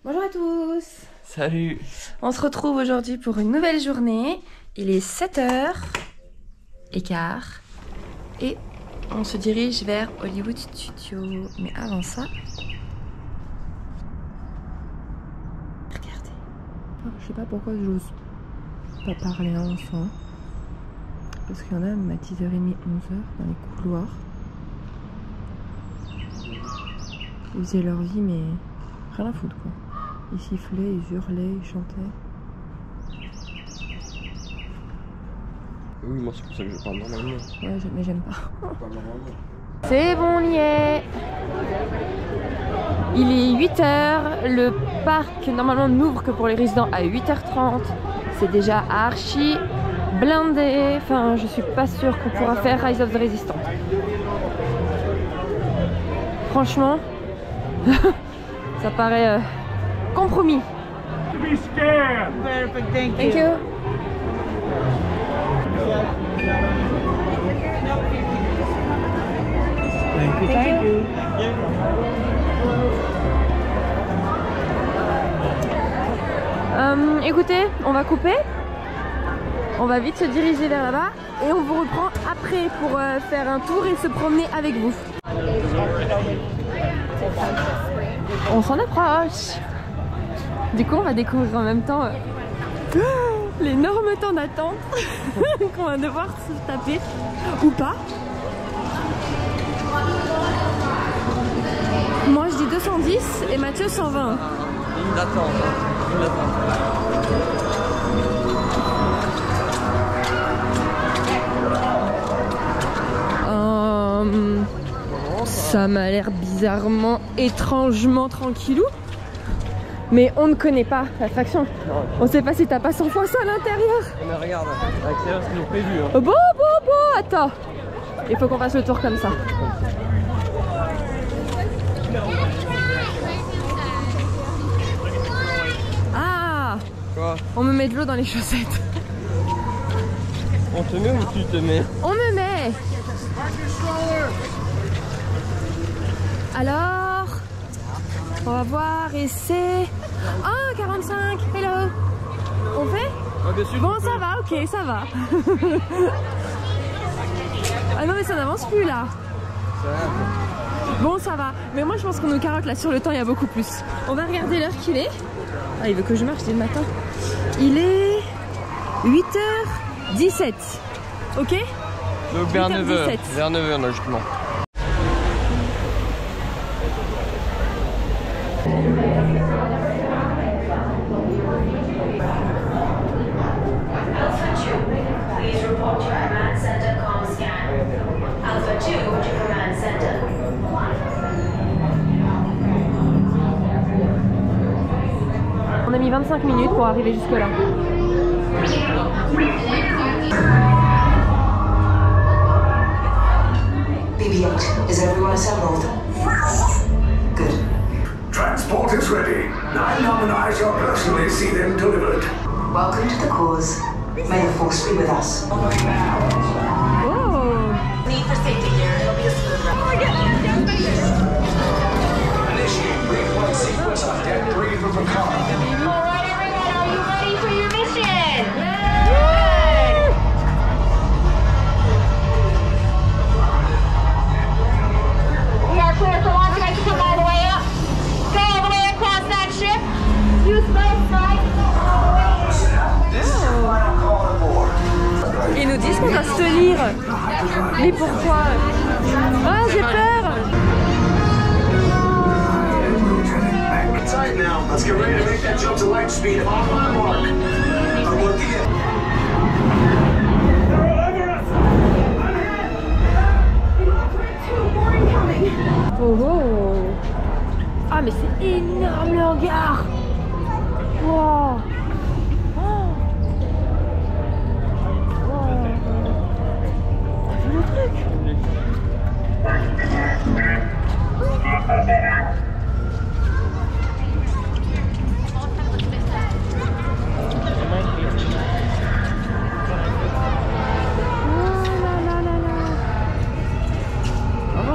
Bonjour à tous. Salut. On se retrouve aujourd'hui pour une nouvelle journée. Il est 7h15 et on se dirige vers Hollywood Studios. Mais avant ça, regardez. Je sais pas pourquoi j'ose pas parler à l'enfant. Parce qu'il y en a même à 10h30, 11h dans les couloirs. Ils faisaient leur vie mais rien à foutre quoi. Ils sifflaient, ils hurlaient, ils chantaient. Oui, moi c'est pour ça que je parle normalement. Ouais, mais j'aime pas. C'est bon, on y est. Il est 8h. Le parc normalement n'ouvre que pour les résidents à 8h30. C'est déjà archi blindé. Enfin, je suis pas sûre qu'on pourra faire Rise of the Resistance. Franchement, ça paraît compromis. Perfect, thank Thank you. Thank you. Écoutez, on va couper. On va vite se diriger vers là-bas et on vous reprend après pour faire un tour et se promener avec vous. On s'en approche. Du coup, on va découvrir en même temps l'énorme temps d'attente qu'on va devoir se taper ou pas. Moi, je dis 210 et Mathieu 120. Il attend. Ça m'a l'air bizarrement, étrangement tranquillou. Mais on ne connaît pas l'attraction. On sait pas si t'as pas 100 fois ça à l'intérieur. Mais regarde, accélère ce qu'ils ont prévu. Hein. Oh, bon, attends. Il faut qu'on fasse le tour comme ça. Ah, Quoi? on me met de l'eau dans les chaussettes. On te met ou tu te mets? On me met. Alors, on va voir et c'est... Ah, 45, hello. On fait? Ah, bien sûr. Bon, ça va, ok, ça va. Ah non, mais ça n'avance plus là. Bon, ça va. Mais moi, je pense qu'on nous carotte là sur le temps, il y a beaucoup plus. On va regarder l'heure qu'il est. Ah, il veut que je marche dès le matin. Il est 8h17. Ok? Donc vers 9h. 8h17. Vers 9h, logiquement. On a mis 25 minutes pour arriver jusque là. BB-8, is everyone assembled? Good. Transport is ready. Nylon and I shall personally see them delivered. Welcome to the cause. May the force be with us. Oh. Need for safety here. It'll be a smooth ride. Initiate reflex sequence on deck 3 for Picard. Alright everyone, are you ready for your mission? We are clear for launch. You guys can come all the way up. Go all the way across that ship. Use both sides. Ils nous disent qu'on doit se lire. Mais pourquoi? Ah, j'ai peur. Tight now. Let's get ready to make that jump to light speed on my mark. I'm looking at. Oh, oh. Ah, mais c'est énorme le hangar. Wow. T'as vu le truc?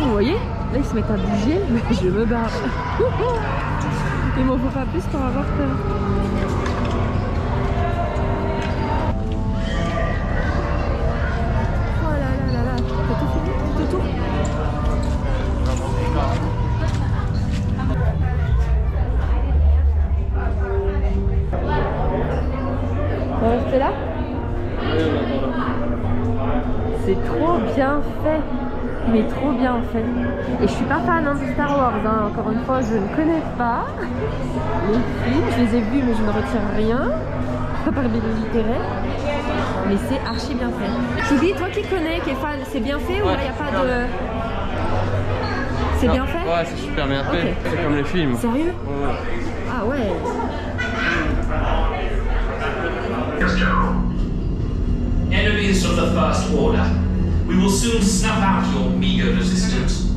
Vous voyez? Là ils se mettent à bouger, mais je me barre. Il m'en faut pas plus pour avoir peur. Oh là là là là. T'as tout fini? T'as tout? On va rester là? C'est trop bien fait, mais trop bien fait. Et je suis pas fan hein, de Star Wars, hein. Encore une fois, je ne connais pas les films, je les ai vus mais je ne retire rien, à part des littéraires. Mais c'est archi bien fait. Tibi, toi qui connais, qui est fan, c'est bien fait ou là il n'y a pas de... C'est bien fait? Ouais, c'est super bien fait. Okay. C'est comme les films. Sérieux? Ouais. Ah ouais. Yes, General. Enemies of the First Order, we will soon snuff out your meager resistance.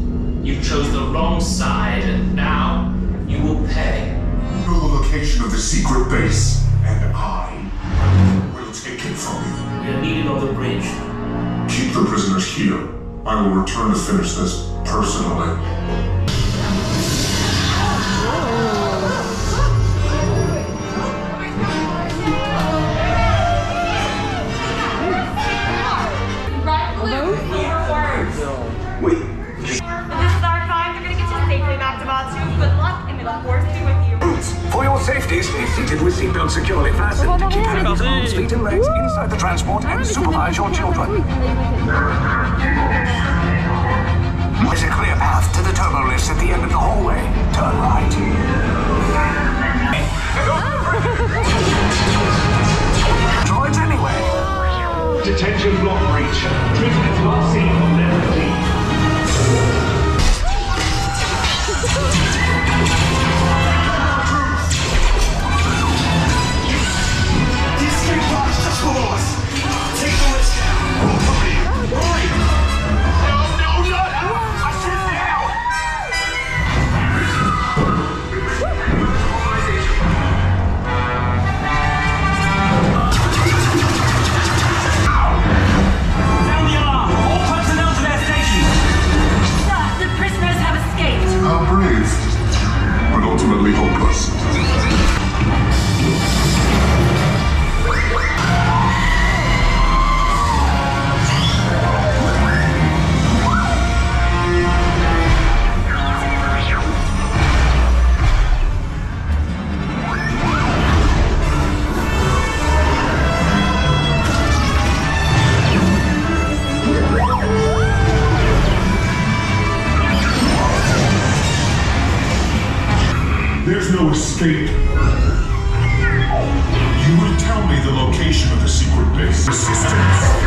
You chose the wrong side, and now you will pay. Know the location of the secret base, and I will take it from you. We are needed on the bridge. Keep the prisoners here. I will return to finish this personally. Wait. This is our time. They're gonna get you safely back to Batu. Good luck, and may the force be with you. For your safety, stay seated with seatbelts securely fastened. Keep hands, arms, feet, and legs inside the transport and supervise your children. There's a clear path to the turbo lifts at the end of the hallway. Turn right. Droids anyway. Detention block breach. Prisoners last seen on level D. These three blocks just below us. Take the list down. Hurry! No, not out! I said now! Sound the alarm! All personnel to their stations! Sir, the prisoners have escaped. How brave, but ultimately hopeless. There's no escape. You will tell me the location of the secret base. Resistance.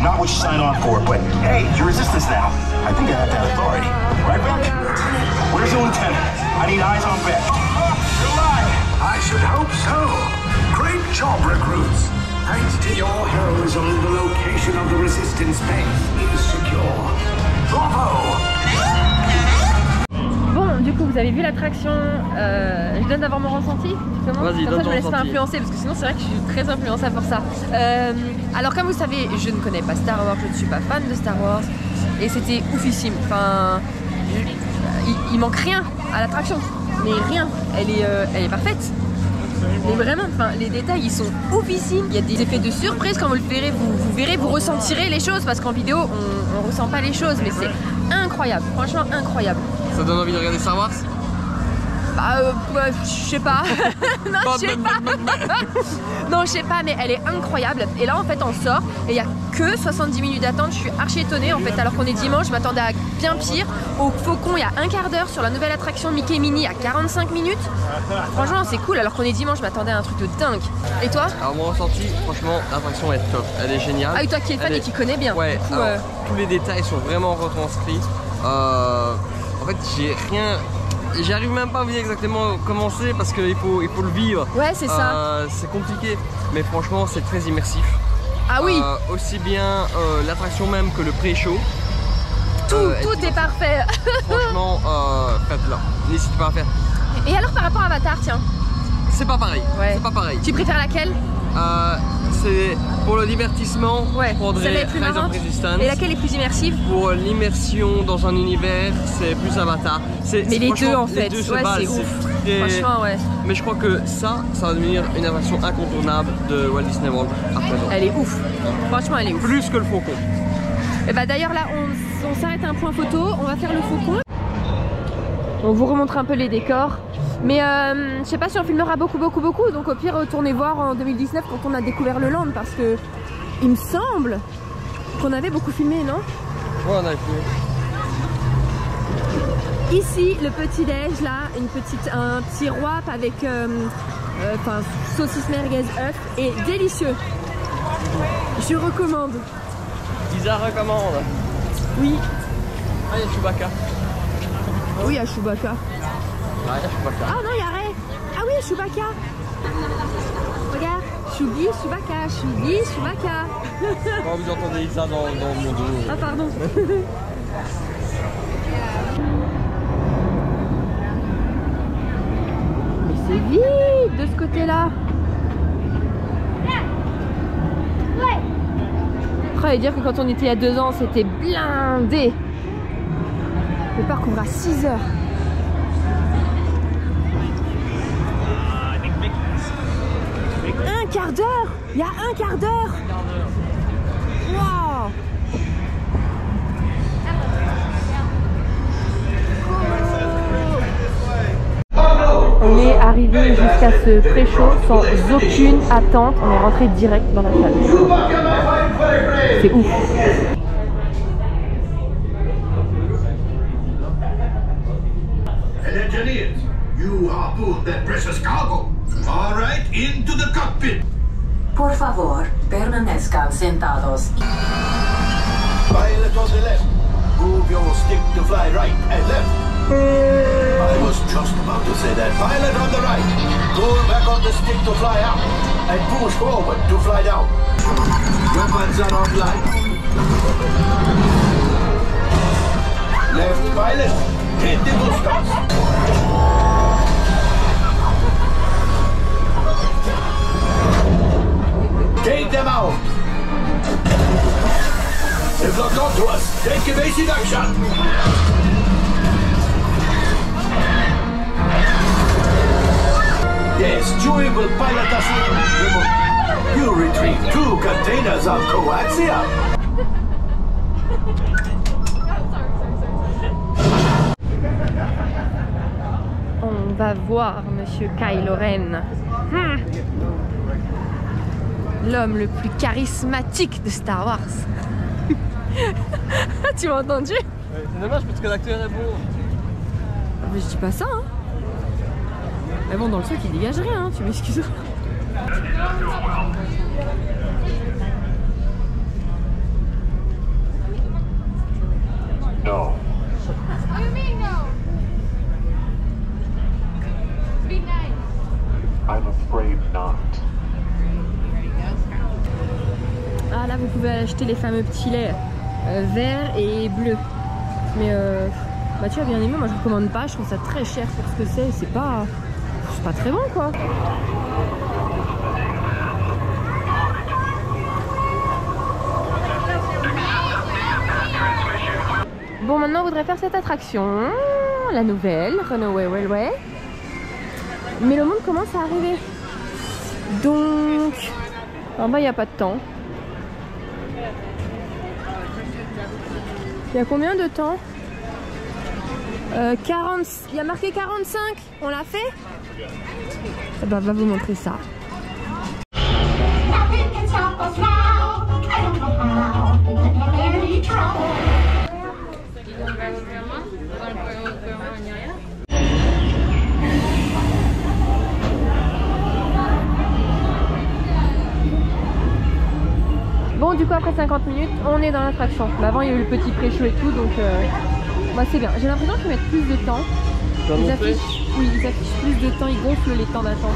Not what you signed on for, but hey, you're resistance now. I think I have that authority. Right, Beck? Where's the lieutenant? I need eyes on Beck. You're lying. I should hope so. Great job, recruits. Thanks to your heroism, the location of the resistance base is secure. Bravo! Bon, du coup, vous avez vu l'attraction. Je donne d'abord mon ressenti. Vas-y, comme ça, je me laisse pas ressenti. influencer parce que sinon, c'est vrai que je suis très influençable pour ça. Alors, comme vous savez, je ne connais pas Star Wars, je ne suis pas fan de Star Wars et c'était oufissime. Enfin, il manque rien à l'attraction, mais rien. Elle est parfaite. Mais vraiment, enfin, les détails ils sont oufissimes. Il y a des effets de surprise quand vous le verrez, vous verrez, vous ressentirez les choses parce qu'en vidéo on ressent pas les choses, mais c'est incroyable, franchement incroyable. Ça donne envie de regarder Star Wars? Bah je sais pas. Non je sais pas. Non je sais pas, mais elle est incroyable. Et là en fait on sort et il y a que 70 minutes d'attente. Je suis archi étonnée en fait, alors qu'on est dimanche. Je m'attendais à bien pire. Au Faucon il y a un quart d'heure, sur la nouvelle attraction Mickey Mini à 45 minutes. Franchement c'est cool, alors qu'on est dimanche. Je m'attendais à un truc de dingue. Et toi? Alors mon ressenti, franchement l'attraction est top. Elle est géniale. Ah oui, toi qui es fan et qui connais bien. Ouais, du coup, tous les détails sont vraiment retranscrits. En fait j'ai rien... j'arrive même pas à vous dire exactement comment c'est parce qu'il faut le vivre. Ouais, c'est ça. C'est compliqué, mais franchement, c'est très immersif. Ah oui. Aussi bien l'attraction même que le pré-show. Tout est parfait. Franchement, faites-le. N'hésitez pas à faire. Et alors par rapport à Avatar, tiens. C'est pas pareil. Ouais. C'est pas pareil. Tu préfères laquelle? C'est pour le divertissement. Ouais. Je prendrais Rise of Resistance. Et laquelle est plus immersive? Pour l'immersion dans un univers, c'est plus Avatar. Mais les deux en fait. Les deux se ouais, valent, c'est ouf. très... Franchement, ouais. Mais je crois que ça va devenir une attraction incontournable de Walt Disney World à présent. Elle est ouf. Franchement, elle est ouf. Plus que le Faucon. Et bah d'ailleurs là, on s'arrête à un point photo. On va faire le Faucon. On vous remontre un peu les décors. Mais je sais pas si on filmera beaucoup. Donc au pire, retournez voir en 2019 quand on a découvert le land. Parce que il me semble qu'on avait beaucoup filmé, non? Ouais, on avait filmé. Ici, le petit déj là, un petit wrap avec saucisse merguez œuf et délicieux. Je recommande. Lisa recommande. Oui. Ah, il y a Chewbacca. Oui, il y a Chewbacca. Ah, il y a Chewbacca. Ah non, il y a Ray. Ah oui, Chewbacca. Regarde, Choubi, Chewbacca. Oh, vous entendez Lisa dans mon dos. Ah pardon. Mais c'est vide de ce côté-là. Et dire que quand on était il y a 2 ans, c'était blindé. Le parc ouvre à 6 h. Un quart d'heure. Il y a un quart d'heure. Waouh. On est arrivé jusqu'à ce pré-show sans aucune attente. On est rentré direct dans la salle. C'est ouf. Engineers, you harpooned that precious cargo. All right, into the cockpit. Por favor, permanezcan sentados. Pilot on the left. Move your stick to fly right and left. I was just about to say that. Pilot on the right. Pull back on the stick to fly up. And push forward to fly down. Weapons are online. Left pilot. Hit the boosters. Take them out. They've locked onto us. Take evasive action. Yes, Chewie will pilot us in. You retrieve 2 containers of coaxium. On va voir Monsieur Kylo Ren. L'homme le plus charismatique de Star Wars. Tu m'as entendu? C'est dommage parce que l'acteur est beau. Mais je dis pas ça, hein. Mais bon, dans le truc, il dégage rien, hein, tu m'excuses. No. What do you mean, no? Be nice. I'm afraid not. Ah là, vous pouvez acheter les fameux petits laits verts et bleus. Mais bah tu as bien aimé, moi je recommande pas, je trouve ça très cher pour ce que c'est pas très bon quoi. Bon, maintenant on voudrait faire cette attraction, la nouvelle Runaway Railway. Mais le monde commence à arriver. Donc en bas il n'y a pas de temps. Il y a combien de temps? 40, il y a marqué 45, on l'a fait? Eh ben, on va vous montrer ça. Nothing can stop us now. I don't know how. We could never be trouble. Bon, du coup après 50 minutes, on est dans l'attraction. Bah, avant il y a eu le petit pré-show et tout, donc bah, c'est bien. J'ai l'impression qu'ils mettent plus de temps. Ils affichent, oui, ils affichent plus de temps, ils gonflent les temps d'attente.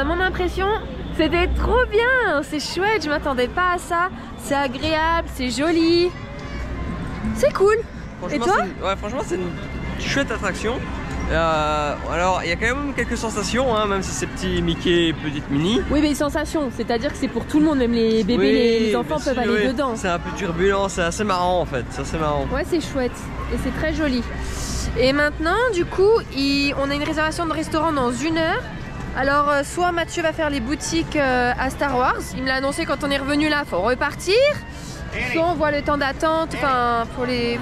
Mon impression, c'était trop bien, c'est chouette, je m'attendais pas à ça, c'est agréable, c'est joli, c'est cool. Et toi? Ouais, franchement c'est une chouette attraction. Alors il y a quand même quelques sensations, hein, même si c'est petit Mickey et petite Minnie. Oui mais sensations, c'est-à-dire que c'est pour tout le monde, même les bébés, oui, les enfants peuvent aller dedans. C'est un peu turbulent, c'est assez marrant en fait, c'est assez marrant. Ouais c'est chouette et c'est très joli. Et maintenant du coup on a une réservation de restaurant dans 1 heure. Alors soit Mathieu va faire les boutiques à Star Wars, il me l'a annoncé quand on est revenu là, faut repartir. Soit on voit le temps d'attente, enfin pour les...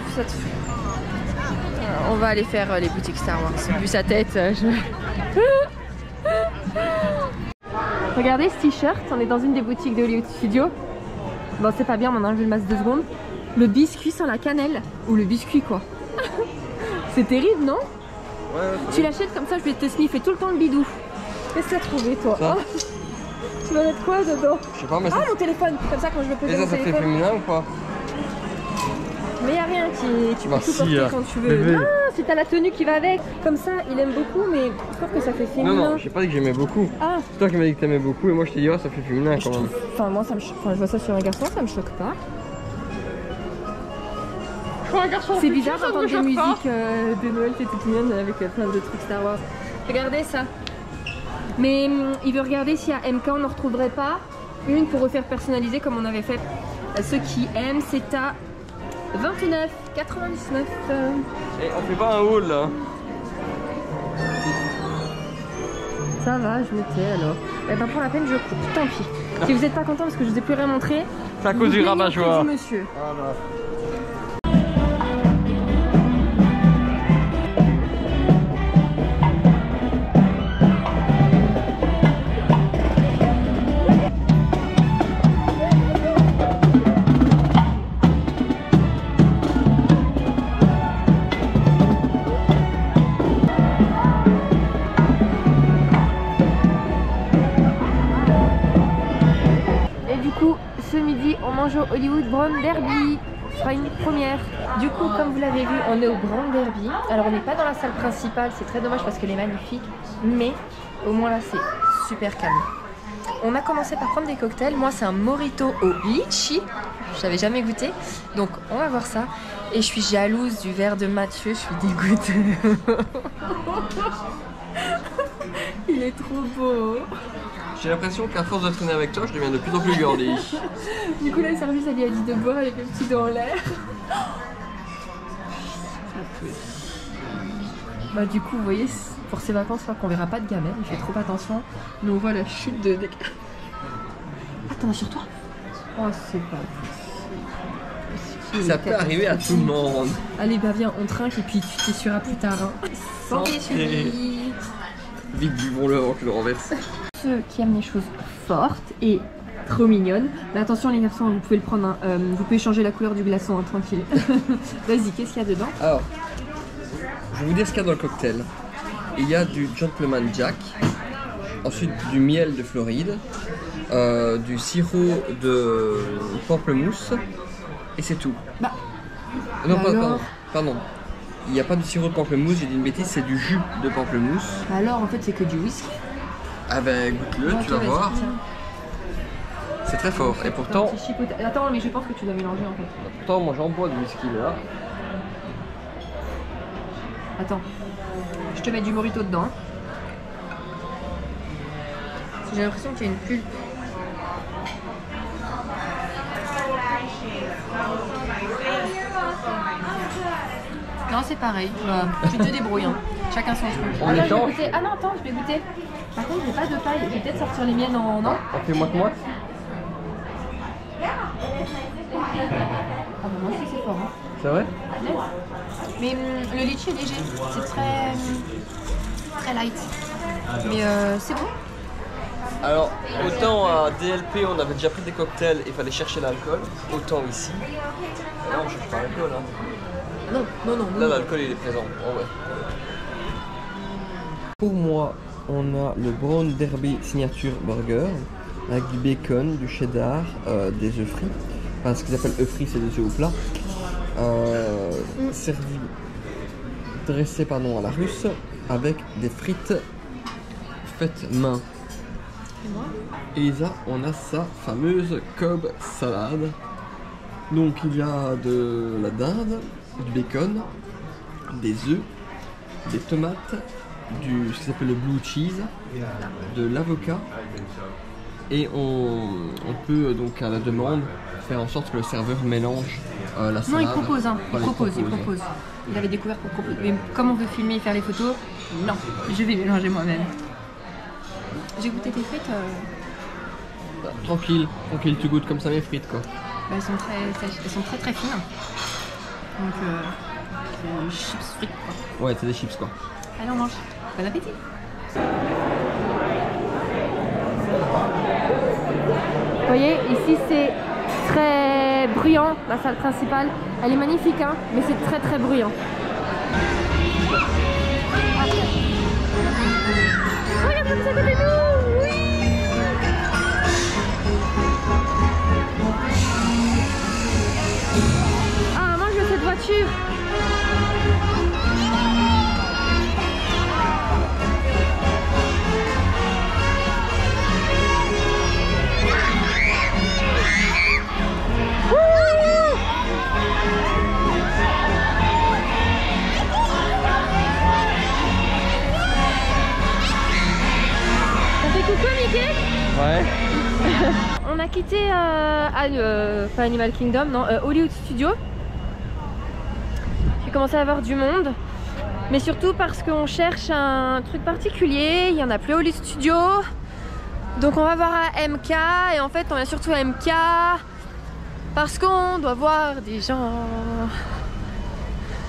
On va aller faire les boutiques Star Wars, vu sa tête. Regardez ce t-shirt, on est dans une des boutiques de Hollywood Studios. Bon c'est pas bien, on en a enlevé le masque 2 secondes. Le biscuit sans la cannelle, ou le biscuit quoi. C'est terrible non? Ouais, tu l'achètes comme ça, je vais te sniffer tout le temps le bidou. Qu'est-ce que t'as trouvé toi? Oh. Tu vas mettre quoi dedans? Je sais pas mais ah mon téléphone, comme ça quand je veux poser mon téléphone. Et ça fait féminin ou pas? Mais y'a rien qui tu peux tout porter quand tu veux. Bébé. Non, si t'as la tenue qui va avec, comme ça il aime beaucoup mais je trouve que ça fait féminin. Non, j'ai pas dit que j'aimais beaucoup. Ah. C'est toi qui m'as dit que t'aimais beaucoup et moi je t'ai dit oh ça fait féminin quand même. Enfin moi ça me je vois ça sur un garçon, ça me choque pas. C'est bizarre d'entendre des musiques de Noël, c'est toute mignonne avec plein de trucs Star Wars. Regardez ça. Mais il veut regarder s'il y a MK, on n'en retrouverait pas une pour refaire personnaliser comme on avait fait. Ceux qui aiment, c'est à 29,99. Et on fait pas un haul là. Ça va, je me tais alors. Eh ben pour la peine je coupe, tant pis. Si vous n'êtes pas content parce que je vous ai plus rien montré, c'est à cause du rabat-joie. Monsieur. Voilà. Au Hollywood Brown Derby, ce sera une première. Du coup, comme vous l'avez vu, on est au Brown Derby. Alors on n'est pas dans la salle principale, c'est très dommage parce qu'elle est magnifique, mais au moins là c'est super calme. On a commencé par prendre des cocktails. Moi c'est un mojito au litchi j'avais jamais goûté. Donc on va voir ça. Et je suis jalouse du verre de Mathieu, je suis dégoûtée. Il est trop beau. J'ai l'impression qu'à force de traîner avec toi, je deviens de plus en plus girly. Du coup, là, le service, elle lui a dit de boire avec le petit doigt en l'air. Bah, du coup, vous voyez, pour ces vacances, je crois qu'on verra pas de gamelle. Il fait trop attention. Nous, on voit la chute de. Attends, sur toi. Oh, c'est pas possible. Ça peut arriver à tout le monde. Allez, bah, viens, on trinque et puis tu t'essuieras plus tard. Hein. Santé, chérie. Vite, buvons-le avant que je le renverse. Ceux qui aiment les choses fortes et trop mignonnes. Mais attention les garçons, vous pouvez le prendre, hein. Vous pouvez changer la couleur du glaçon, hein, tranquille. Vas-y, qu'est-ce qu'il y a dedans? Alors, je vais vous dire ce qu'il y a dans le cocktail. Il y a du Gentleman Jack, ensuite du miel de Floride, du sirop de pamplemousse, et c'est tout. Bah, non, bah pardon. Il n'y a pas de sirop de pamplemousse, j'ai dit une bêtise, c'est du jus de pamplemousse. Alors en fait c'est que du whisky. Ah ben goûte-le, tu vas voir. C'est très fort. Et pourtant... Attends, mais je pense que tu dois mélanger en fait. Pourtant moi j'en bois du whisky là. Attends. Je te mets du mojito dedans. J'ai l'impression qu'il y a une pulpe. Non, c'est pareil. Bah, tu te débrouilles. Hein. Chacun son truc. On échange. Ah non, attends, je vais goûter. Par contre, j'ai pas de paille. Je vais peut-être sortir les miennes en. Non. On fait moite-moite. Ah bah moi aussi c'est fort. Hein. C'est vrai? Mais le litchi est léger. C'est très light. Mais c'est bon. Alors, autant à DLP on avait déjà pris des cocktails et il fallait chercher l'alcool, autant ici, là on cherche pas l'alcool. Hein. Non. Là l'alcool il est présent. Oh, ouais. Pour moi, on a le Brown Derby Signature Burger avec du bacon, du cheddar, des œufs frits. Enfin, ce qu'ils appellent œufs frits, c'est des œufs au plat. Servi, dressé à la russe avec des frites faites main. Et Lisa, on a sa fameuse Cobb salade. Donc il y a de la dinde, du bacon, des œufs, des tomates, ce qui s'appelle le blue cheese, de l'avocat. Et on peut donc à la demande faire en sorte que le serveur mélange la salade. Non, il propose, hein. Voilà, il propose. Il avait découvert pour proposer. Mais comme on veut filmer et faire les photos, non, je vais mélanger moi-même. J'ai goûté tes frites. Bah, tranquille, tu goûtes comme ça mes frites quoi. Bah, elles sont très fines. Donc c'est des chips frites quoi. Ouais, c'est des chips quoi. Allez on mange. Bon appétit. Vous voyez, ici c'est très bruyant, la salle principale. Elle est magnifique hein, mais c'est très bruyant. Oh, il y a plus à côté de nous. Oui. Ah, moi je veux cette voiture. Coucou Mickey. Ouais. On a quitté pas Animal Kingdom, non, Hollywood Studios. J'ai commencé à avoir du monde, mais surtout parce qu'on cherche un truc particulier. Il y en a plus à Hollywood Studios, donc on va voir à MK. Et en fait, on vient surtout à MK parce qu'on doit voir des gens.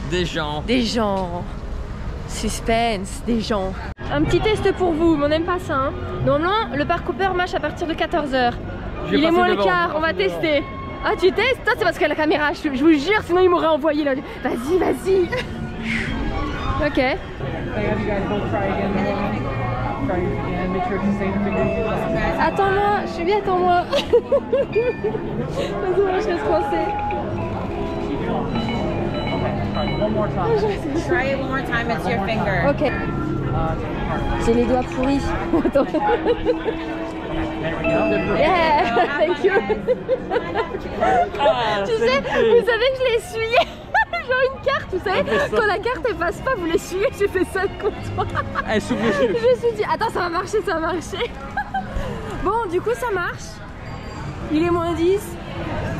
Des gens. Suspense, des gens. Un petit test pour vous, mais on n'aime pas ça. Hein. Normalement, le parc Hopper marche à partir de 14 h. Il est moins le quart, on va tester. Ah, tu testes? Toi, c'est parce que la caméra, je vous jure, sinon il m'aurait envoyé là. Vas-y. Ok. Attends-moi, je suis bien, attends-moi. Vas-y, moi, je reste coincée. Try it one more time, it's your finger. Ok. J'ai les doigts pourris. Attends. Yeah, thank you. Tu sais, vous savez que je l'ai essuyé. Genre une carte, vous savez, quand la carte elle passe pas, vous l'essuyez, j'ai fait ça de comptoir. Elle s'ouvre les yeux. Je me suis dit, attends, ça va marcher, ça va marcher. Bon, du coup, ça marche. Il est moins 10.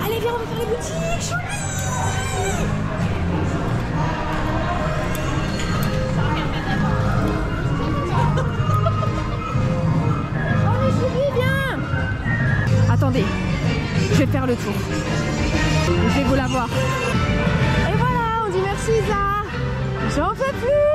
Allez, viens, on va faire les boutiques. Choupi. Oh, mais Choupi, viens. Attendez, je vais faire le tour. Je vais vous la voir. Et voilà, on dit merci Isa. J'en peux plus.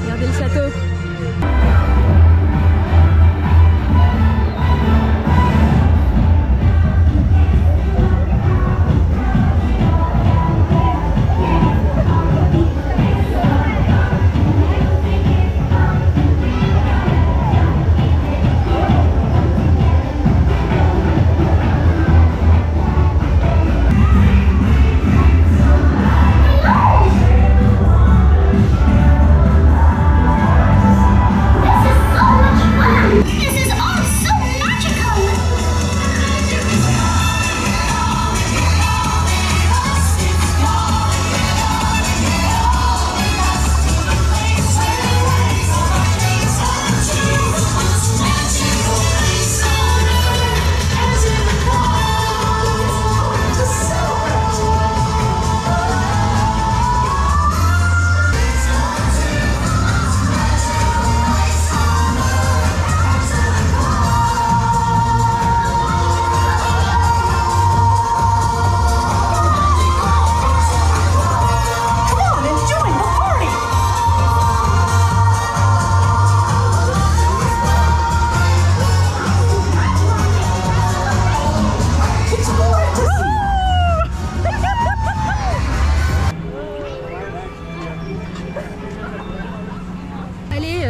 Regardez le château.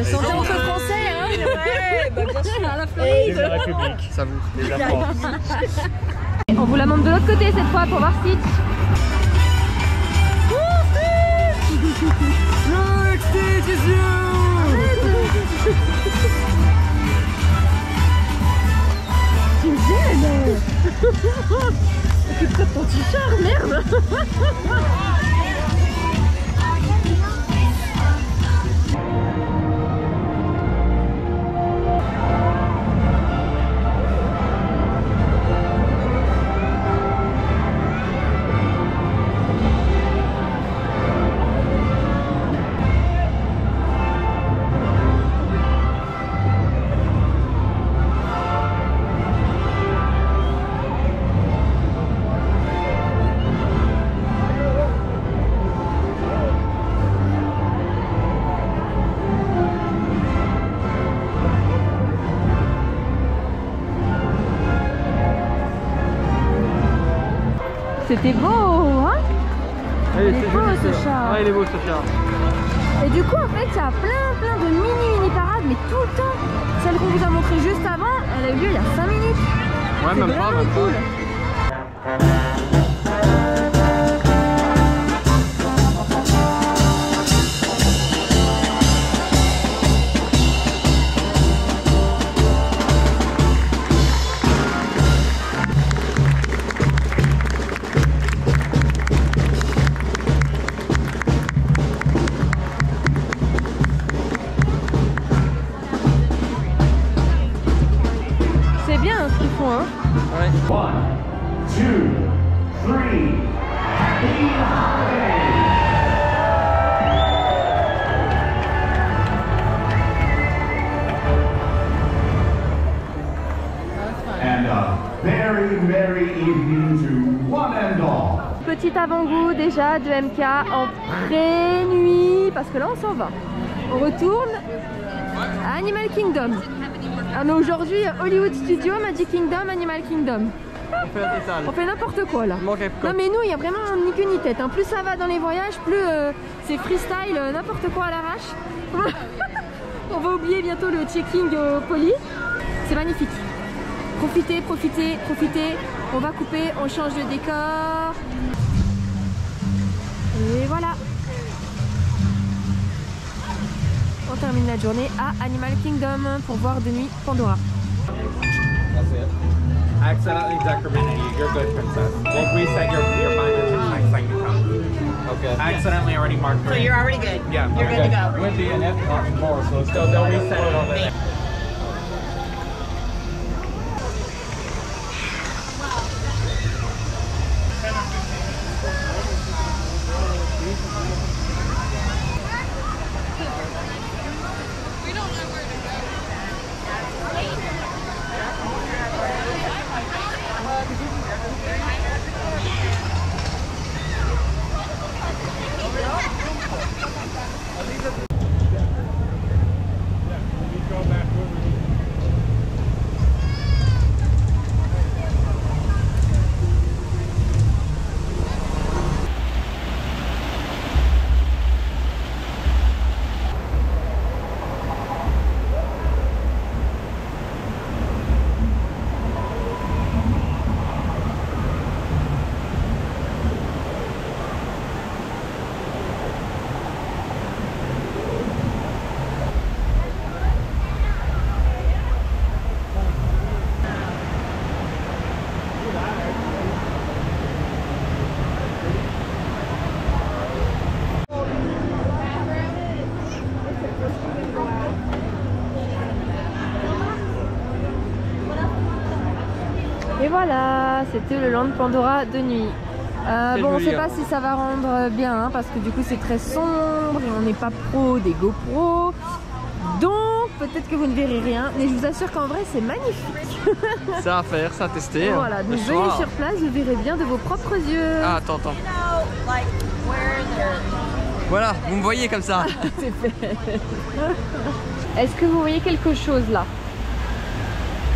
Santé entre français, hein. Ouais, bah bien sûr, à la Floride. La République. Ça vous. Les Allemands. On vous la montre de l'autre côté cette fois pour voir Stitch. Look, Stitch is you. Tu me gênes. Occupe-toi de ton t-shirt, merde. C'était beau, hein? Il est beau ce chat. Ouais, il est beau ce chat. Et du coup, en fait, il y a plein de mini parades, mais tout le temps. Celle qu'on vous a montrée juste avant, elle a eu lieu il y a 5 minutes. Ouais, C'est même pas, vraiment même cool. C'est bien ce qu'ils font, hein. Ouais. 1, 2, 3. Happy holidays! And a very merry evening to one and all. Petit avant-goût déjà de MK en pré-nuit, parce que là on s'en va. On retourne à Animal Kingdom. Ah non, aujourd'hui Hollywood Studio, Magic Kingdom, Animal Kingdom. On fait la totale. On fait n'importe quoi là. Il manque un Non mais nous il y a vraiment ni queue ni tête. Hein. Plus ça va dans les voyages, plus c'est freestyle, n'importe quoi à l'arrache. On va oublier bientôt le checking au poli. C'est magnifique. Profitez, profitez, profitez. On va couper, on change de décor. Et voilà. On termine la journée à Animal Kingdom pour voir de nuit Pandora. That's it. Accidentally decremented you. You're good, princess. We'll reset your mileage next time you come. Okay. Accidentally already marked. So you're already good. Yeah. You're good to go. With the F more, so they'll reset it over there. Et voilà, c'était le Land Pandora de nuit. Bon, on joli, sait pas hein. si ça va rendre bien, hein, parce que du coup c'est très sombre et on n'est pas pro des GoPro. Donc peut-être que vous ne verrez rien, mais je vous assure qu'en vrai c'est magnifique. Ça à faire, ça à tester. Voilà, donc venez sur place, vous verrez bien de vos propres yeux. Ah, attends. Voilà, vous me voyez comme ça. C'est fait. Est-ce que vous voyez quelque chose là?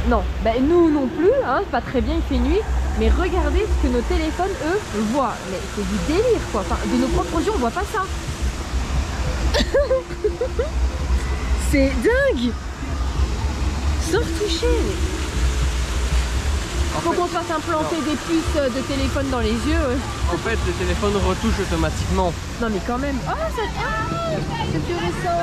Non, ben nous non plus, hein, pas très bien, il fait nuit. Mais regardez ce que nos téléphones, eux, voient. Mais c'est du délire quoi. Enfin, de nos propres yeux, on voit pas ça. C'est dingue. Sans retoucher. Faut qu'on se fasse implanter des puces de téléphone dans les yeux. En fait, le téléphone retouche automatiquement. Non mais quand même. Oh, c'est plus récent.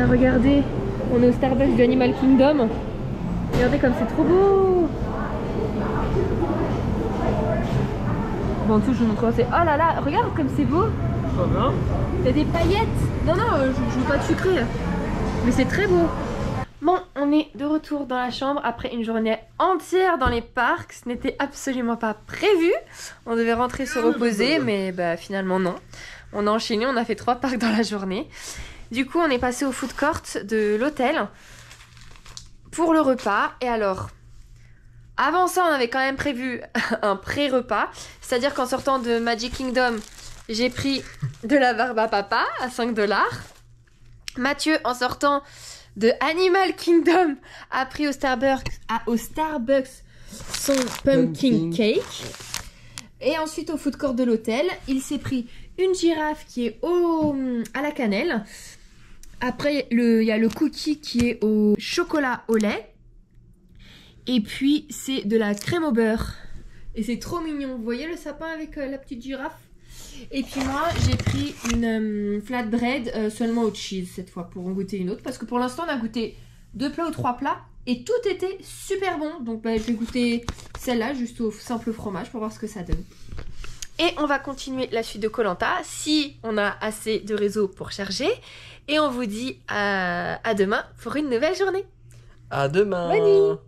Regardez, on est au Starbucks du Animal Kingdom. Regardez comme c'est trop beau. Bon, en dessous, je vous montre. Oh là là, regarde comme c'est beau. Il y a des paillettes. Non, je veux pas de sucré. Mais c'est très beau. Bon, on est de retour dans la chambre après une journée entière dans les parcs. Ce n'était absolument pas prévu. On devait rentrer se reposer, mais bah, finalement non. On a enchaîné, on a fait 3 parcs dans la journée. Du coup, on est passé au food court de l'hôtel pour le repas. Et alors, avant ça, on avait quand même prévu un pré-repas. C'est-à-dire qu'en sortant de Magic Kingdom, j'ai pris de la barbe à papa à 5 $. Mathieu, en sortant de Animal Kingdom, a pris au Starbucks son pumpkin cake. Et ensuite, au food court de l'hôtel, il s'est pris une girafe qui est à la cannelle. Après, il y a le cookie qui est au chocolat au lait. Et puis, c'est de la crème au beurre. Et c'est trop mignon. Vous voyez le sapin avec la petite girafe? Et puis moi, j'ai pris une flatbread seulement au cheese cette fois pour en goûter une autre. Parce que pour l'instant, on a goûté 2 plats ou 3 plats. Et tout était super bon. Donc je vais goûter celle-là juste au simple fromage pour voir ce que ça donne. Et on va continuer la suite de Koh-Lanta si on a assez de réseau pour charger. Et on vous dit à demain pour une nouvelle journée. À demain. Bonne nuit.